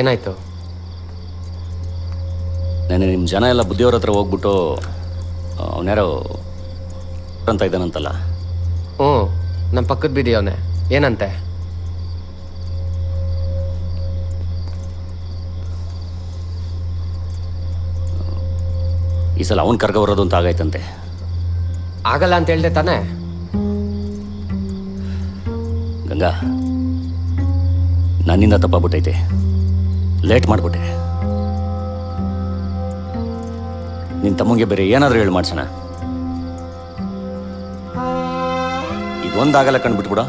ಏನಾಯ್ತು? ನೆನೆ ನಿಮ್ಮ ಜನ ಎಲ್ಲ ಬುದ್ಧಿಯವ್ರ ಹತ್ರ ಹೋಗ್ಬಿಟ್ಟು ಅವನ್ಯಾರೋ ಅಂತ ಇದ್ದಾನಂತಲ್ಲ. ಹ್ಞೂ, ನಮ್ಮ ಪಕ್ಕದ ಬೀದಿ ಅವನೇ. ಏನಂತೆ? ಈ ಸಲ ಅವನು ಕರ್ಗ ಬರೋದು ಅಂತ ಆಗೈತಂತೆ. ಆಗಲ್ಲ ಅಂತ ಹೇಳ್ದೆ ತಾನೇ? ಗಂಗಾ, ನನ್ನಿಂದ ತಪ್ಪಾಗ್ಬಿಟ್ಟೈತೆ. ಲೇಟ್ ಮಾಡಿಬಿಟ್ಟೆ. ನಿನ್ನ ತಮ್ಮಂಗೆ ಬೇರೆ ಏನಾದರೂ ಹೇಳಿ ಮಾಡ್ಸೋಣ. ಇದೊಂದಾಗಲ್ಲ ಕಂಡುಬಿಟ್ಬಿಡ.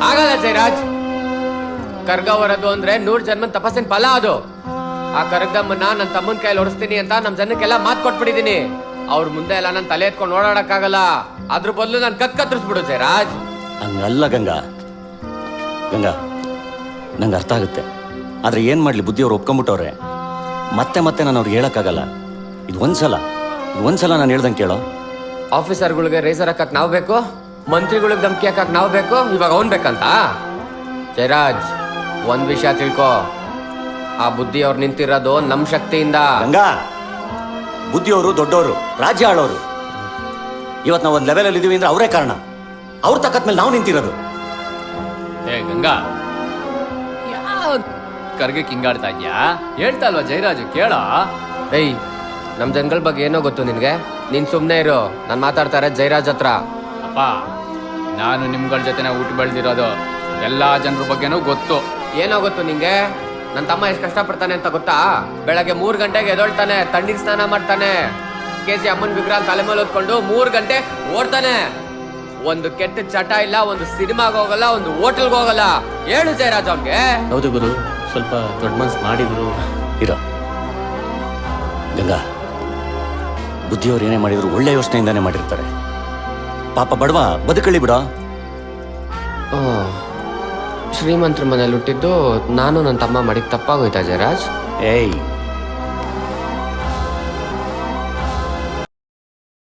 ಆಗಲ್ಲ ಜಯರಾಜ್. ಕರ್ಗ ಹೊರದು ಅಂದ್ರೆ 100 ಜನ್ಮನ್ ತಪಸ್ಸಿನ ಫಲ ಅದು. ಆ ಕರ್ಗಮ್ಮನ್ನ ನನ್ನ ತಮ್ಮನ ಕೈಯಲ್ಲಿ ಹೊಡಿಸ್ತೀನಿ ಅಂತ ನಮ್ಮ ಜನಕ್ಕೆಲ್ಲ ಮಾತು ಕೊಟ್ಬಿಟ್ಟಿದೀನಿ. ಅವ್ರ ಮುಂದೆ ಎಲ್ಲ ನನ್ನ ತಲೆ ಎತ್ಕೊಂಡು ಓಡಾಡಕ್ಕಾಗಲ್ಲ. ಅದ್ರ ಬದಲು ನಾನು ಕತ್ತರಿಸ್ಬಿಡು ಜಯರಾಜ್. ಹಂಗಲ್ಲ ಗಂಗಾ. ಗಂಗಾ, ನಂಗೆ ಅರ್ಥ ಆಗುತ್ತೆ. ಆದರೆ ಏನು ಮಾಡಲಿ, ಬುದ್ಧಿಯವ್ರು ಒಪ್ಕೊಂಬಿಟ್ಟವ್ರೆ. ಮತ್ತೆ ಮತ್ತೆ ನಾನು ಅವ್ರಿಗೆ ಹೇಳೋಕ್ಕಾಗಲ್ಲ. ಇದು ಒಂದ್ಸಲ ನಾನು ಹೇಳ್ದಂಗೆ ಕೇಳೋ. ಆಫೀಸರ್ಗಳಿಗೆ ರೇಸರ್ ಹಾಕಕ್ ನಾವು ಬೇಕು, ಮಂತ್ರಿಗಳಿಗೆ ಧಮಕಿ ಹಾಕಕ್ ನಾವು ಬೇಕು, ಇವಾಗ ಅವನ್ ಬೇಕಂತ? ಜಯರಾಜ್, ಒಂದ್ ವಿಷಯ ತಿಳ್ಕೊ. ಆ ಬುದ್ಧಿ ಅವ್ರು ನಿಂತಿರೋದು ನಮ್ಮ ಶಕ್ತಿಯಿಂದ. ಗಂಗಾ, ಬುದ್ಧಿಯವರು ದೊಡ್ಡವರು, ರಾಜ್ಯ ಆಳೋರು. ಇವತ್ತು ನಾವು ಒಂದು ಲೆವೆಲಲ್ಲಿ ಇದೀವಿ ಅಂದ್ರೆ ಅವರೇ ಕಾರಣ. ಅವ್ರ ತಕ್ಕದ ಮೇಲೆ ನಾವು ನಿಂತಿರೋದು. ಏ ಗಂಗಾ, ಯಾವ ಕರ್ಗೆ ಕಿಂಗಾಡ್ತಾ ಇದ್ಯಾ? ಹೇಳ್ತಾ ಅಲ್ವಾ ಜಯರಾಜು, ಕೇಳ. ಏಯ್, ನಮ್ಮ ಜನಗಳ ಬಗ್ಗೆ ಏನೋ ಗೊತ್ತು ನಿನ್ಗೆ? ನೀನ್ ಸುಮ್ನೆ ಇರು. ನಾನು ಮಾತಾಡ್ತಾರೆ ಜಯರಾಜ್ ಹತ್ರ. ಅಪ್ಪ, ನಾನು ನಿಮ್ಗಳ ಜೊತೆನೆ ಊಟ ಬೆಳೆದಿರೋದು. ಎಲ್ಲಾ ಜನರ ಬಗ್ಗೆನೂ ಗೊತ್ತು. ಏನೋ ಗೊತ್ತು ನಿಂಗೆ? ನನ್ನ ತಮ್ಮ ಎಷ್ಟು ಕಷ್ಟಪಡ್ತಾನೆ ಅಂತ ಗೊತ್ತಾ? ಬೆಳಗ್ಗೆ 3 ಗಂಟೆಗೆ ಎದೊಳ್ತಾನೆ, ತಣ್ಣೀರ್ ಸ್ನಾನ ಮಾಡ್ತಾನೆ, ಕೆಜಿ ಅಮ್ಮನ ವಿಗ್ರಹ ತಲೆ ಮೇಲೆ ಹೊತ್ಕೊಂಡು 3 ಗಂಟೆ ಓಡ್ತಾನೆ. ಒಂದು ಕೆಟ್ಟ ಚಟ ಇಲ್ಲ, ಒಂದು ಸಿನಿಮಾಗೆ ಹೋಗಲ್ಲ, ಒಂದು ಹೋಟೆಲ್ಗೆ ಹೋಗಲ್ಲ. ಹೇಳು ಜಯರಾಜ್ ಅವ್ನಿಗೆ. ಹೌದು ಗುರು, ಸ್ವಲ್ಪ ದೊಡ್ಡ ಮನ್ಸು ಮಾಡಿದ್ರು. ಇರೋ ಗಂಗಾ, ಬುದ್ಧಿಯವ್ರು ಏನೇ ಮಾಡಿದ್ರು ಒಳ್ಳೆ ಯೋಚನೆಯಿಂದಾನೇ ಮಾಡಿರ್ತಾರೆ. ಪಾಪ ಬಡವ ಬದುಕಳಿ ಬಿಡೋ. ಶ್ರೀಮಂತರ ಮನೇಲಿ ಹುಟ್ಟಿದ್ದು ನಾನು ನನ್ನ ತಮ್ಮ ಮಾಡಿದ ತಪ್ಪಾಗೋಯ್ತಾ ಜಯರಾಜ್? ಏಯ್,